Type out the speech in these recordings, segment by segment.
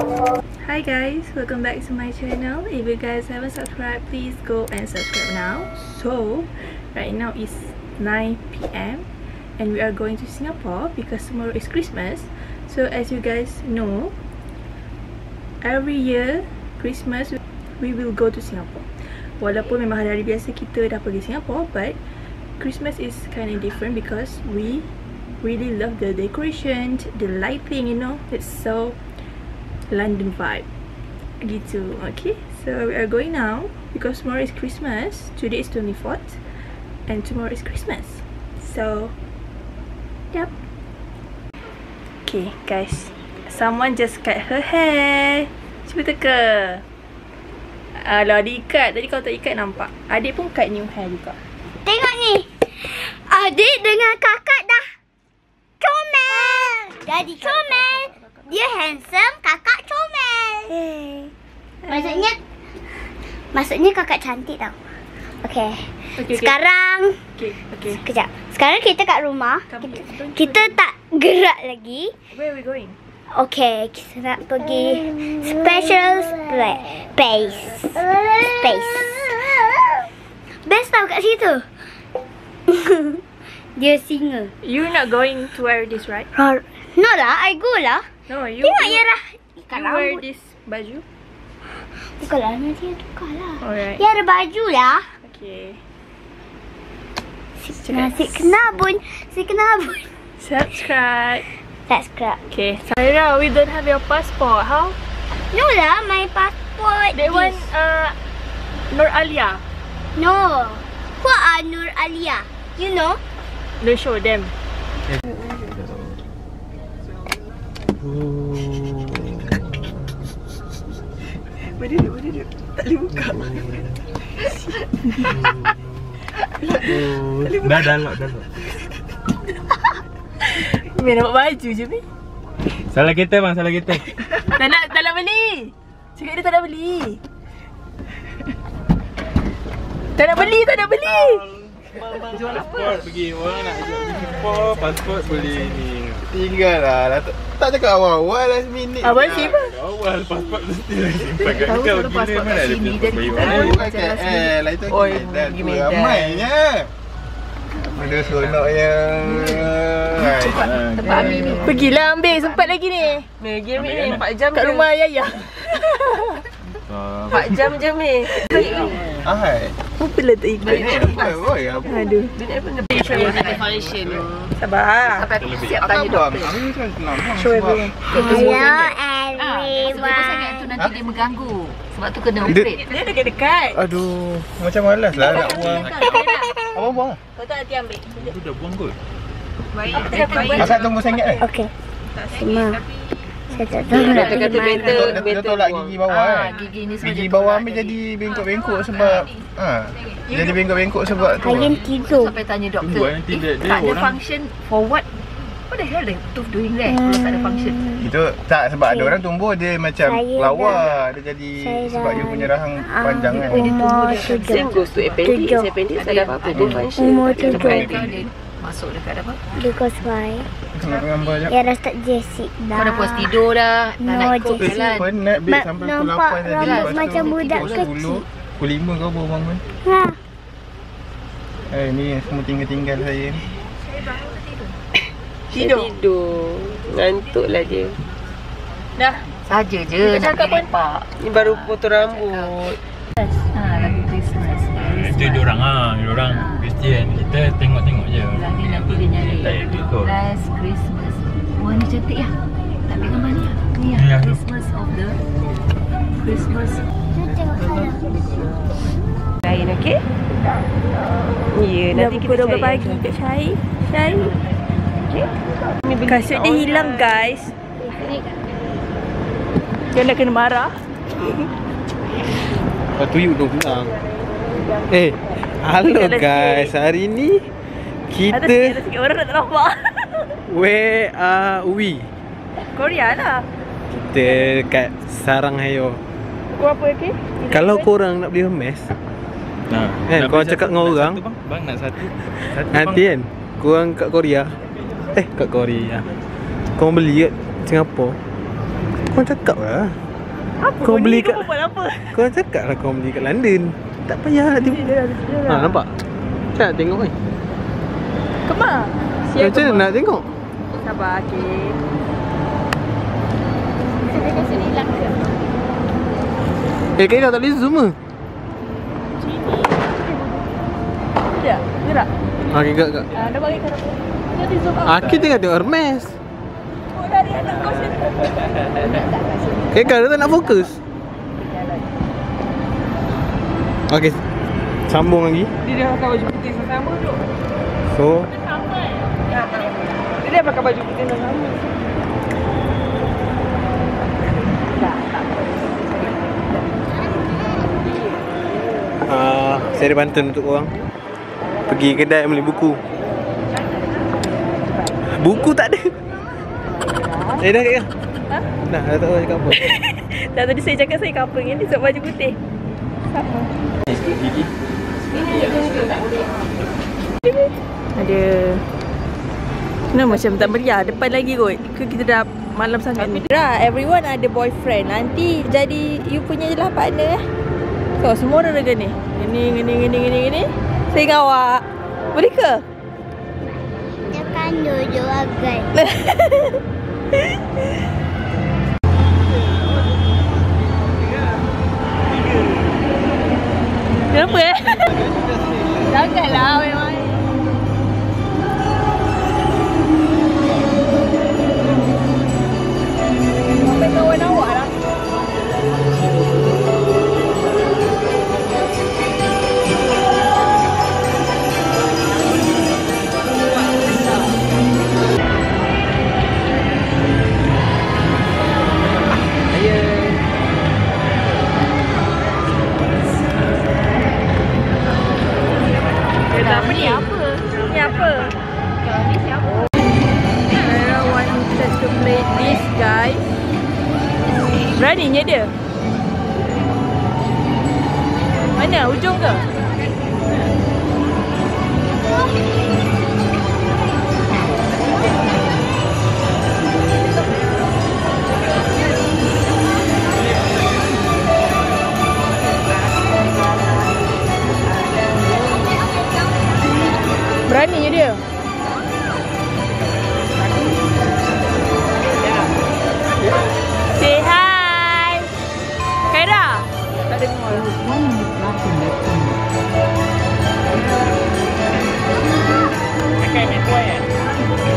Hi guys, welcome back to my channel. If you guys haven't subscribed, please go and subscribe now. So, right now is 9 PM and we are going to Singapore because tomorrow is Christmas. So as you guys know, every year Christmas we will go to Singapore. Walaupun memang hari-hari biasa kita dah pergi Singapore, but Christmas is kind of different because we really love the decoration, the lighting, you know. It's so London vibe gitu. Okay, so we are going now because tomorrow is Christmas. Today is 24th and tomorrow is Christmas. So yep. Okay guys, someone just cut her hair. Cuba teka. Alah, diikat. Tadi kalau tak ikat nampak. Adik pun cut new hair juga. Tengok ni, adik dengan kakak dah comel. Jadi comel. Dia handsome, kakak comel. Maksudnya kakak cantik tau. Okay. Sekarang Sekejap. Sekarang kita kat rumah. Kita tak gerak lagi. Where are we going? Okay, kita nak pergi special space. Best tau kat situ. Dia singa. You're not going to wear this, right? No lah, I go lah. No, you Tengok Yara ikat you wear rambut. this baju? Bukanlah, nanti dia tukar lah. Alright. Dia ada baju lah. Okay. Nasi kenabun. Subscribe. Okay. Saira, we don't have your passport. How? No lah, my passport. That one, Nur Alia. No. Who are Nur Alia? You know? They show them. Berduduk. Tak boleh buka. Dah lock. Mie nampak baju je, Mi. Salah kita bang, salah kita. Tak nak beli. Cakap dia tak nak beli. Tak nak beli. Jual pasport pergi. Orang nak jual pasport boleh ni. Tinggal lah. Tak cakap awal-awal last minute. Awal siapa? Awal pasport mesti lah simpan kat Tahu kau. selalu pasport kat sini dan kita Bukan KL. Itu Medan. Ramainya. Benda seronok yang Tempat Ami ni. Pergilah ambil, sempat lagi ni. Pergi ambil ni 4 jam Kat rumah Yaya. 4 jam je ni. Ahai. Apa lah tak ikut? Oi, apa? Aduh. Foundation. Sabar. Sampai aku siap tanya doktor. Show everyone. Hello Sebab sangat tu nanti dia mengganggu. Sebab tu kena operate. Dia dekat-dekat. Aduh, macam malas lah nak buang. Abang buang lah. Kau tak nanti ambil. Aku dah buang kot. Baik. Asal tunggu sengit ni. Okay. Semua. Saya tak tahu nak Dia kata pergi mana. Dia tolak gigi bawah kan. Gigi ni semua Gigi dia bawah tolak ambil dia. jadi bengkok-bengkok sebab jadi bengkok-bengkok sebab tu. Kalian tidur. Sampai tanya doktor. Tunggu, nanti dia tak ada orang- function for what? What the hell the tooth doing there? Kalau tak ada function. Itu tak sebab ada orang tumbuh dia macam Saya lawa. Dia jadi saya sebab dia punya rahang panjang kan. Umur Same 7. goes to appendix. Tujuh. Appendix tak ada apa-apa. Dia function. Umur Tak ada 7. apa-apa. Dia masuk dekat apa? Because why? Nak gambar je. Ya dah start Jessie dah. Kau dah puas tidur dah. Tak No, nak ikut Jessie. jalan. Penat babe Mak, sampai nampak pukul 8 tadi. rambut Lepas tu macam budak pukul kecil. 10, pukul 5 kau baru bangun. Ha. Ni semua tinggal saya. Tidur. Ngantuk lah dia. Dah. Saja je Kita nak cakap pergi pun. lepak. Ni baru potong rambut. Lagi Christmas. Itu diorang diorang Kristian. Kita tengok-tengok je. Lagi nanti dia nyari. Tak ikut. Last Christmas. Wah ni cantik lah. Tak ambil gambar ni lah. Ni Ni lah. lah. Christmas of the Christmas. Kain okey? Ya, Dah nanti pukul kita 12 cari. pagi kat Syahid. Kasut dia hilang guys. Dia nak kena marah. Tuyuk tu pulang. Halo guys. Hari ni Ada sikit orang tak nampak. where are we? Korea lah. Kita kat Saranghayo. Kau apa lagi? Kalau korang nak beli Hermes, kan korang cakap dengan orang, Bang nak satu. nanti kan korang kat Korea. Kat Korea. Korang beli kat Singapore. Kau cakap lah. Apa kau beli kat apa? Kau cakap lah kau beli kat London. Tak payah nak tengok. Ha, nampak? Tak nak tengok ni. Kemar. Macam mana nak tengok? Sabar, okey. Saya kasi hilang ke? Kak Ira tak boleh zoom ke? Ya, gerak. Okey, kak. Dah bagi kat aku. Nanti zoom out. Aku tengah tengok Hermes. Oh, dari anak kau sini. Kak Ira tak nak fokus. Okey. Sambung lagi. Dia dah pakai baju putih sama tu. So, Dia dah pakai baju putih sama. saya ada bantuan untuk korang. Pergi kedai beli buku. Buku tak ada. Dah Kak Ira. Ha? Dah tak tahu cakap apa. Dah tadi saya cakap saya couple ni sebab baju putih. Sama. Gigi. Ada. Kenapa macam tak meriah? Depan lagi kot. Ke kita dah malam sangat ni. Everyone ada boyfriend. Nanti jadi you punya je lah partner eh. So semua orang ada ni. Gini. Saya dengan awak. Boleh ke? Jangan duduk agak. Kenapa eh? Janganlah memang. Sampai kawan awak lah. Ni apa? Ni siapa? I wanted to play this guys. Beraninya dia. Mana? Ujung ke? Beraninya dia. Say hi. Kak Ira. Tak dengar.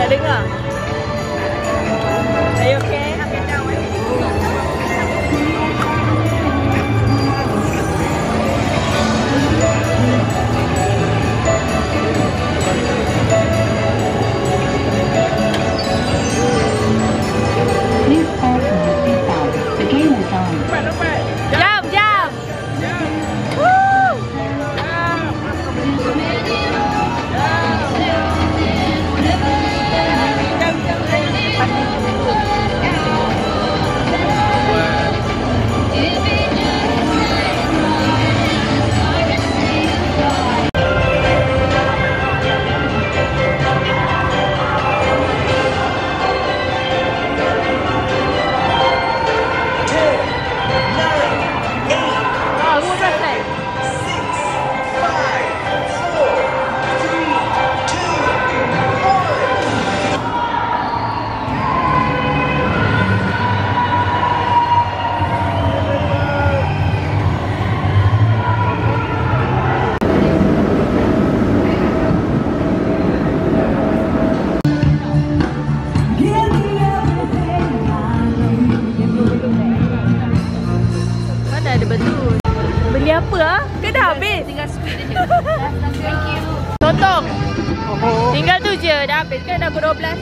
Tak dengar. Are you okay? Jam. Woo! Apa ah? Ke dah habis? Tinggal speed je. Thank you. Totong. Tinggal tu je. Dah habis kan dah pukul 12.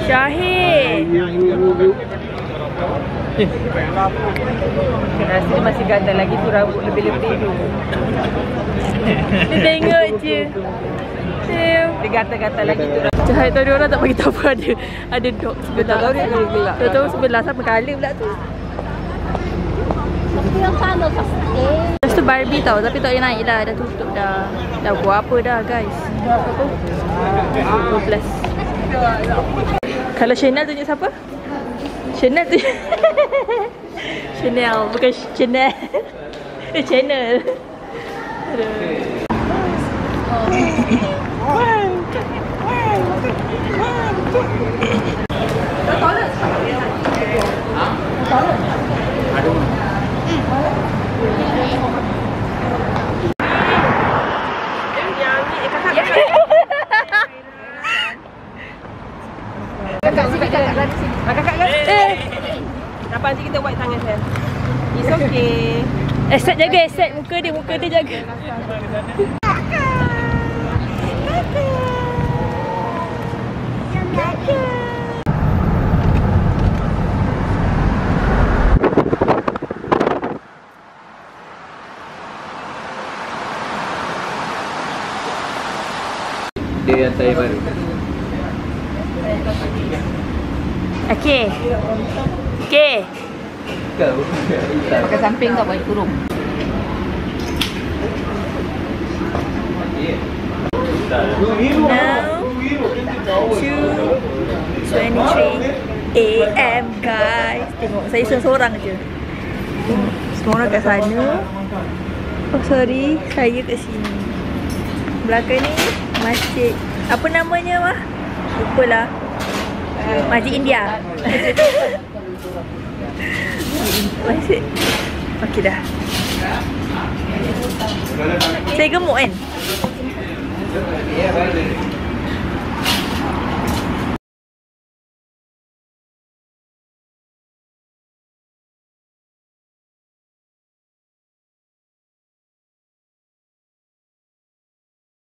Syahid. Rasa dia masih gatal lagi tu rambut lebih-lebih tu. Dia tengok je. Dia gatal-gatal lagi tu. Cahaya tadi orang tak bagi tahu ada dog sebelah. Tahu sebelah sama kali pula tu. Yang sana pasti. Barbie tau, tapi tak boleh naik dah. Dah tutup dah. Dah buat apa dah guys. Berapa tu? 12. Kalau Chanel tunjuk siapa? Chanel tu. Chanel, bukan Chanel. Channel. Dapat nanti kita wipe tangan saya. It's okay. Aset jaga, aset muka dia jaga. Dia yang saya baru. Okey. Okey. Pakai samping tak boleh kurung. Now 2:23 AM guys. Tengok saya seorang je. Semua orang kat sana. Oh sorry, saya kat sini. Belakang ni masjid. Apa namanya mah? Lupalah. Masjid India. Masjid. Okey dah. Saya gemuk kan?